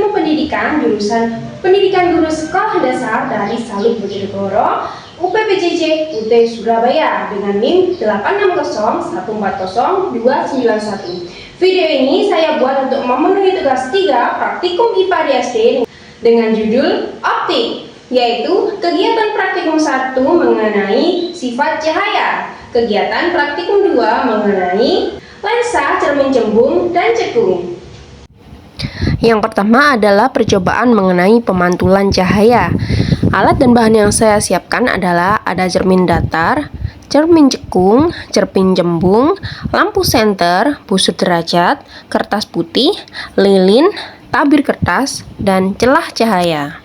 Ilmu Pendidikan jurusan Pendidikan Guru Sekolah Dasar dari Saluk Bojonegoro, UPPJJ UT Surabaya dengan NIM 860140291. Video ini saya buat untuk memenuhi tugas 3 praktikum IPA di SD dengan judul Optik, yaitu kegiatan praktikum 1 mengenai sifat cahaya, kegiatan praktikum 2 mengenai lensa, cermin cembung, dan cekung. Yang pertama adalah percobaan mengenai pemantulan cahaya. Alat dan bahan yang saya siapkan adalah ada cermin datar, cermin cekung, cermin cembung, lampu senter, busur derajat, kertas putih, lilin, tabir kertas, dan celah cahaya.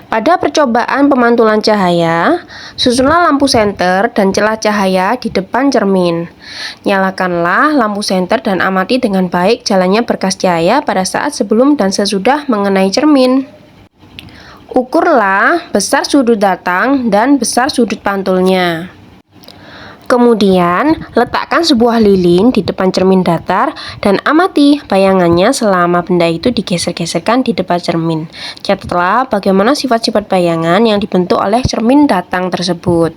Pada percobaan pemantulan cahaya, susunlah lampu senter dan celah cahaya di depan cermin. Nyalakanlah lampu senter dan amati dengan baik jalannya berkas cahaya pada saat sebelum dan sesudah mengenai cermin. Ukurlah besar sudut datang dan besar sudut pantulnya. Kemudian, letakkan sebuah lilin di depan cermin datar dan amati bayangannya selama benda itu digeser-geserkan di depan cermin. Catatlah bagaimana sifat-sifat bayangan yang dibentuk oleh cermin datang tersebut.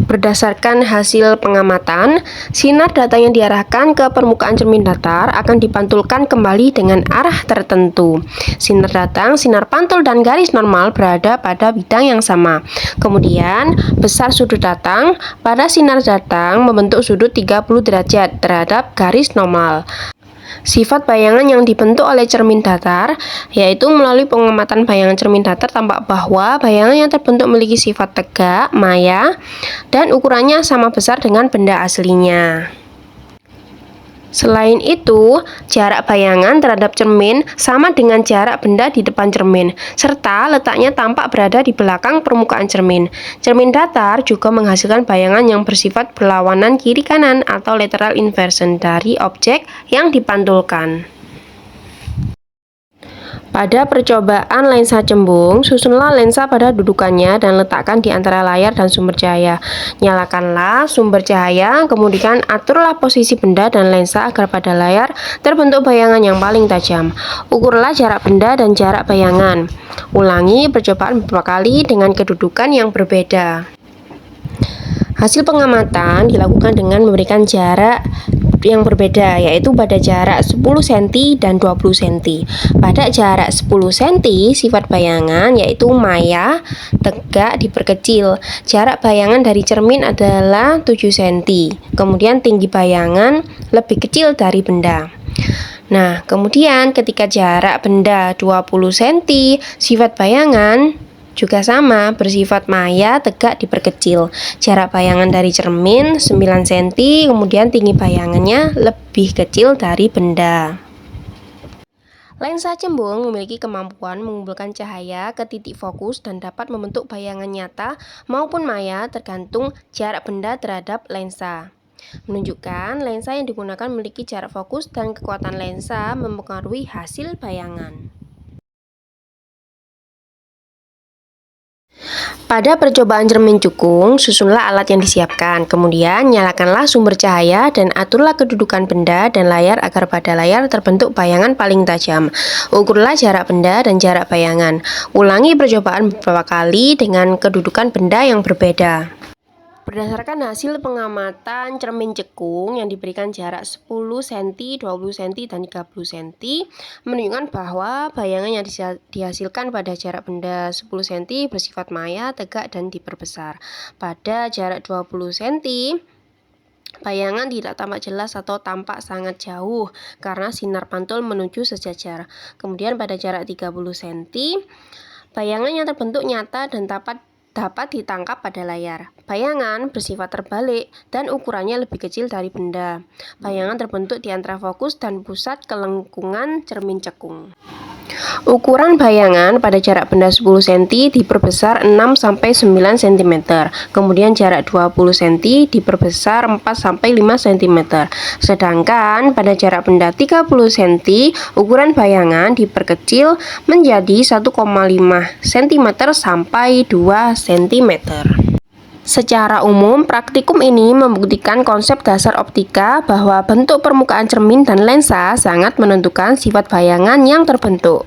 Berdasarkan hasil pengamatan, sinar datang yang diarahkan ke permukaan cermin datar akan dipantulkan kembali dengan arah tertentu. Sinar datang, sinar pantul, dan garis normal berada pada bidang yang sama. Kemudian, besar sudut datang pada sinar datang membentuk sudut 30 derajat terhadap garis normal. Sifat bayangan yang dibentuk oleh cermin datar, yaitu melalui pengamatan bayangan cermin datar tampak bahwa bayangan yang terbentuk memiliki sifat tegak, maya, dan ukurannya sama besar dengan benda aslinya. Selain itu, jarak bayangan terhadap cermin sama dengan jarak benda di depan cermin, serta letaknya tampak berada di belakang permukaan cermin. Cermin datar juga menghasilkan bayangan yang bersifat berlawanan kiri-kanan atau lateral inversion dari objek yang dipantulkan. Pada percobaan lensa cembung, susunlah lensa pada dudukannya dan letakkan di antara layar dan sumber cahaya. Nyalakanlah sumber cahaya, kemudian aturlah posisi benda dan lensa agar pada layar terbentuk bayangan yang paling tajam. Ukurlah jarak benda dan jarak bayangan. Ulangi percobaan beberapa kali dengan kedudukan yang berbeda. Hasil pengamatan dilakukan dengan memberikan jarak yang berbeda, yaitu pada jarak 10 cm dan 20 cm. Pada jarak 10 cm, sifat bayangan yaitu maya, tegak, diperkecil. Jarak bayangan dari cermin adalah 7 cm. Kemudian tinggi bayangan lebih kecil dari benda. Nah, kemudian ketika jarak benda 20 cm, sifat bayangan juga sama, bersifat maya, tegak, diperkecil. Jarak bayangan dari cermin 9 cm, kemudian tinggi bayangannya lebih kecil dari benda. Lensa cembung memiliki kemampuan mengumpulkan cahaya ke titik fokus dan dapat membentuk bayangan nyata maupun maya tergantung jarak benda terhadap lensa. Menunjukkan lensa yang digunakan memiliki jarak fokus dan kekuatan lensa mempengaruhi hasil bayangan. Pada percobaan cermin cekung, susunlah alat yang disiapkan. Kemudian, nyalakanlah sumber cahaya dan aturlah kedudukan benda dan layar agar pada layar terbentuk bayangan paling tajam. Ukurlah jarak benda dan jarak bayangan. Ulangi percobaan beberapa kali dengan kedudukan benda yang berbeda. Berdasarkan hasil pengamatan cermin cekung yang diberikan jarak 10 cm, 20 cm, dan 30 cm menunjukkan bahwa bayangan yang dihasilkan pada jarak benda 10 cm bersifat maya, tegak, dan diperbesar. Pada jarak 20 cm, bayangan tidak tampak jelas atau tampak sangat jauh karena sinar pantul menuju sejajar. Kemudian pada jarak 30 cm, bayangan yang terbentuk nyata dan dapat ditangkap pada layar. Bayangan bersifat terbalik dan ukurannya lebih kecil dari benda. Bayangan terbentuk di antara fokus dan pusat kelengkungan cermin cekung. Ukuran bayangan pada jarak benda 10 cm diperbesar 6-9 cm. Kemudian jarak 20 cm diperbesar 4-5 cm. Sedangkan pada jarak benda 30 cm, ukuran bayangan diperkecil menjadi 1,5 cm sampai 2 cm. Secara umum, praktikum ini membuktikan konsep dasar optika bahwa bentuk permukaan cermin dan lensa sangat menentukan sifat bayangan yang terbentuk.